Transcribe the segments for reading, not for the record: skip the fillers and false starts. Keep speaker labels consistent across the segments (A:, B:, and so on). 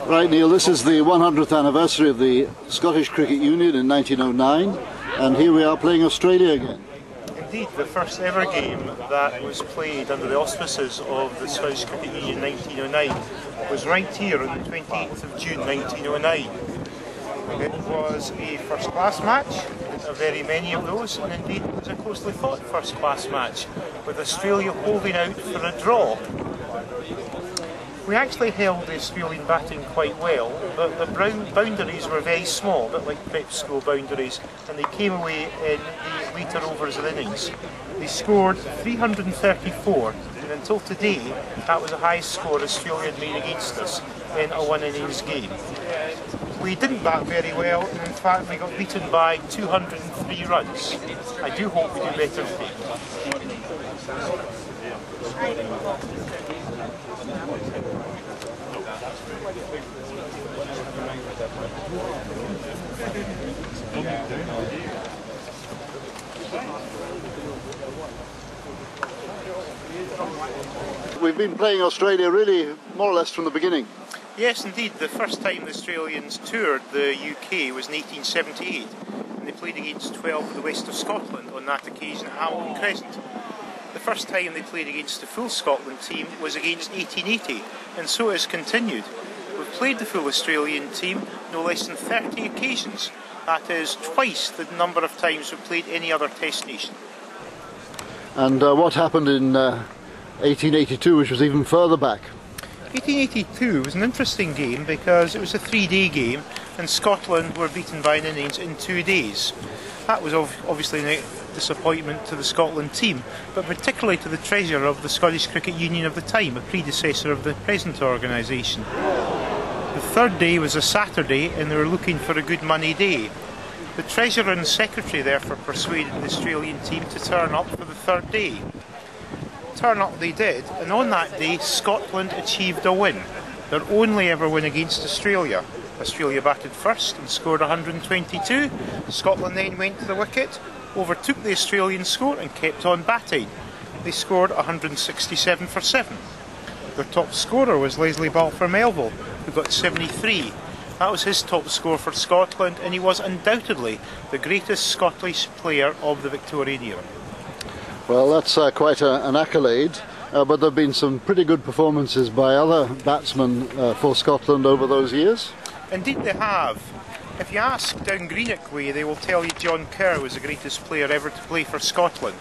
A: Right, Neil, this is the 100th anniversary of the Scottish Cricket Union in 1909, and here we are playing Australia again.
B: Indeed, the first ever game that was played under the auspices of the Scottish Cricket Union 1909 was right here on the 28th of June 1909. It was a first class match, very many of those, and indeed it was a closely fought first class match, with Australia holding out for a draw. We actually held the Australian batting quite well, but the boundaries were very small, a bit like prep school boundaries, and they came away in the later overs of innings. They scored 334, and until today that was the highest score Australia had made against us in a one innings game. We didn't bat very well, and in fact we got beaten by 203 runs. I do hope we do better today.
A: We've been playing Australia really more or less from the beginning.
B: Yes, indeed. The first time the Australians toured the UK was in 1878, and they played against 12 of the west of Scotland on that occasion at Hamilton Crescent. The first time they played against the full Scotland team was against 1880, and so it has continued. We've played the full Australian team no less than 30 occasions. That is twice the number of times we've played any other Test nation.
A: And what happened in 1882, which was even further back?
B: 1882 was an interesting game because it was a 3-day game and Scotland were beaten by an innings in 2 days. That was obviously a disappointment to the Scotland team, but particularly to the treasurer of the Scottish Cricket Union of the time, a predecessor of the present organisation. The third day was a Saturday and they were looking for a good money day. The treasurer and secretary therefore persuaded the Australian team to turn up for the third day. Turn up they did, and on that day Scotland achieved a win, their only ever win against Australia. Australia batted first and scored 122. Scotland then went to the wicket, overtook the Australian score and kept on batting. They scored 167 for 7. Their top scorer was Leslie Balfour Melville, who got 73. That was his top score for Scotland, and he was undoubtedly the greatest Scottish player of the Victorian era.
A: Well, that's quite an accolade, but there have been some pretty good performances by other batsmen for Scotland over those years.
B: Indeed they have. If you ask down Greenock way, they will tell you John Kerr was the greatest player ever to play for Scotland.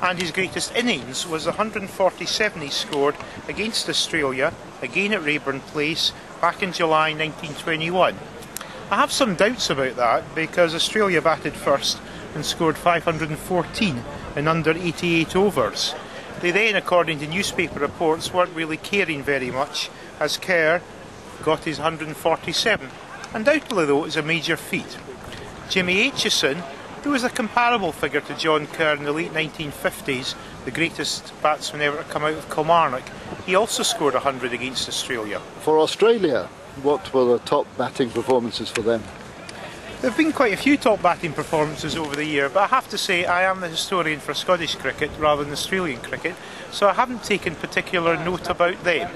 B: And his greatest innings was the 147 he scored against Australia, again at Raeburn Place, back in July 1921. I have some doubts about that because Australia batted first and scored 514 in under 88 overs. They then, according to newspaper reports, weren't really caring very much as Kerr got his 147. Undoubtedly though, it was a major feat. Jimmy Aitchison, who was a comparable figure to John Kerr in the late 1950s, the greatest batsman ever to come out of Kilmarnock, he also scored 100 against Australia.
A: For Australia, what were the top batting performances for them?
B: There have been quite a few top batting performances over the year, but I have to say I am the historian for Scottish cricket rather than Australian cricket, so I haven't taken particular note about them.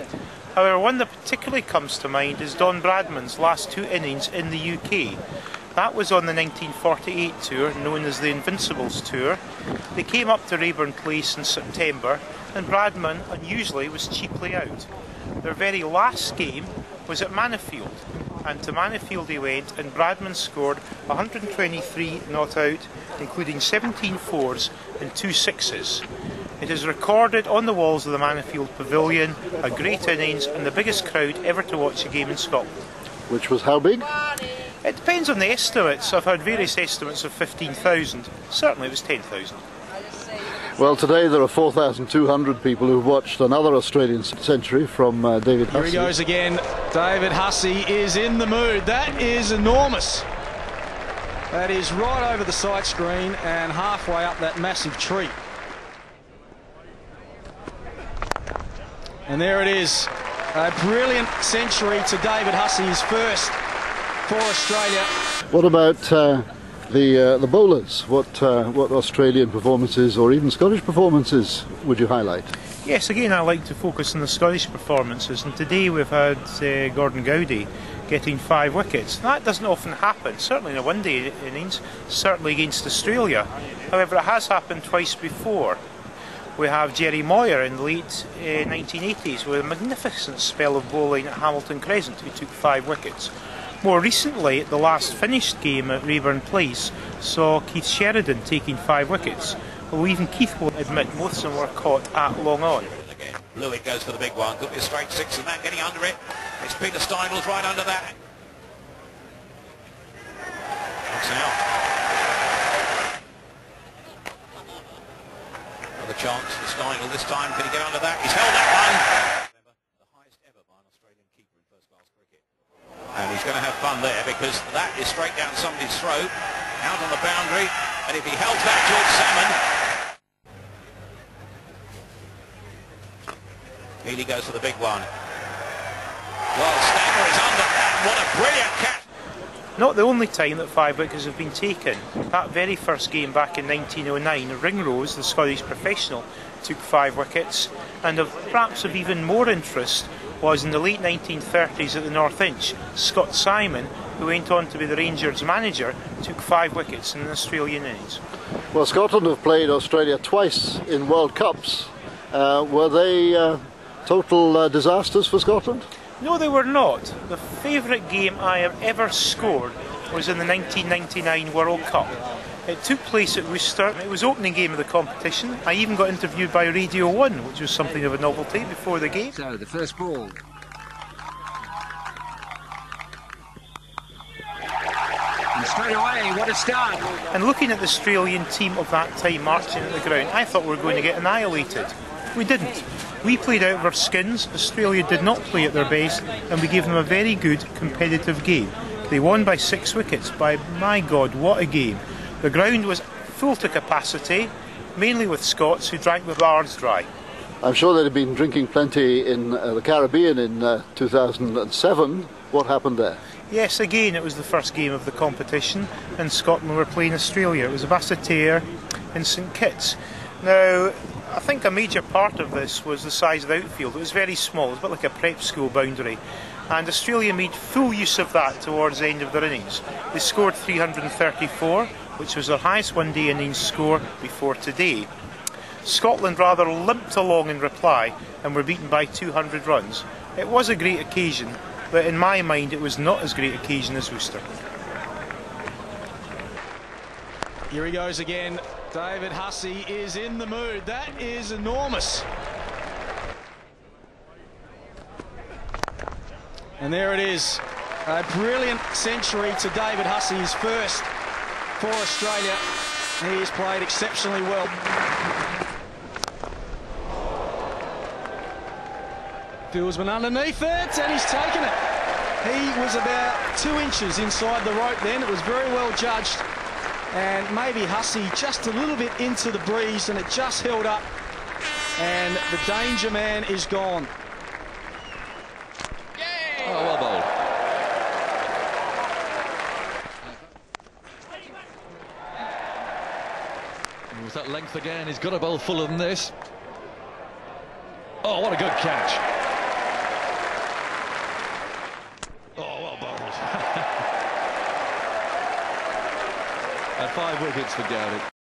B: However, one that particularly comes to mind is Don Bradman's last 2 innings in the UK. That was on the 1948 tour, known as the Invincibles Tour. They came up to Rayburn Place in September, and Bradman, unusually, was cheaply out. Their very last game was at Mannifield, and to Mannifield he went, and Bradman scored 123 not out, including 17 fours and 2 sixes. It is recorded on the walls of the Mannifield Pavilion, a great innings and the biggest crowd ever to watch a game in Scotland.
A: Which was how big?
B: It depends on the estimates. I've heard various estimates of 15,000. Certainly it was 10,000.
A: Well, today there are 4,200 people who've watched another Australian century from David Hussey.
C: Here he goes again. David Hussey is in the mood. That is enormous. That is right over the sight screen and halfway up that massive tree. And there it is. A brilliant century to David Hussey, his first for Australia.
A: What about the bowlers? What Australian performances or even Scottish performances would you highlight?
B: Yes, again I like to focus on the Scottish performances, and today we've had Gordon Gowdy getting 5 wickets. That doesn't often happen, certainly in a one-day innings, certainly against Australia. However, it has happened twice before. We have Jerry Moyer in the late 1980s with a magnificent spell of bowling at Hamilton Crescent, who took 5 wickets. More recently, the last finished game at Rayburn Place saw Keith Sheridan taking 5 wickets, although even Keith will admit most of them were caught at long on.
D: Again, Lewitt goes for the big one, could be a straight 6, and that getting under it. It's Peter Steinles right under that. Looks out. Another chance for Steinle this time. Can he get under that? He's held that one. The highest ever by an Australian keeper in first-class cricket. And he's going to have fun there because that is straight down somebody's throat, out on the boundary. And if he held that, George Salmon. Healy goes for the big one. Well, Stanger is under that. What a brilliant catch.
B: Not the only time that 5 wickets have been taken. That very first game back in 1909, Ringrose, the Scottish professional, took 5 wickets, and perhaps of even more interest was in the late 1930s at the North Inch, Scott Simon, who went on to be the Rangers manager, took 5 wickets in an Australian innings.
A: Well, Scotland have played Australia twice in World Cups. Were they total disasters for Scotland?
B: No, they were not. The favourite game I have ever scored was in the 1999 World Cup. It took place at Worcester. It was opening game of the competition. I even got interviewed by Radio 1, which was something of a novelty before the game.
E: So, the first ball. And straight away, what a start.
B: And looking at the Australian team of that time marching at the ground, I thought we were going to get annihilated. We didn't. We played out of our skins. Australia did not play at their best, and we gave them a very good competitive game. They won by 6 wickets. By my God, what a game. The ground was full to capacity, mainly with Scots who drank the bars dry.
A: I'm sure they'd have been drinking plenty in the Caribbean in 2007. What happened there?
B: Yes, again, it was the first game of the competition, and Scotland were playing Australia. It was a Basseterre in St Kitts. Now, I think a major part of this was the size of the outfield. It was very small, it was a bit like a prep school boundary. And Australia made full use of that towards the end of their innings. They scored 334, which was their highest one-day innings score before today. Scotland rather limped along in reply and were beaten by 200 runs. It was a great occasion, but in my mind it was not as great occasion as Worcester.
C: Here he goes again. David Hussey is in the mood. That is enormous. And there it is. A brilliant century to David Hussey, his first for Australia. He has played exceptionally well. Fieldsman underneath it, and he's taken it. He was about 2 inches inside the rope then. It was very well judged. And maybe Hussey just a little bit into the breeze, and it just held up. And the danger man is gone.
F: Oh, well bowled. And with that length again, he's got a bowl fuller than this. Oh, what a good catch. Oh, well bowled. 5 wickets for Gowdy.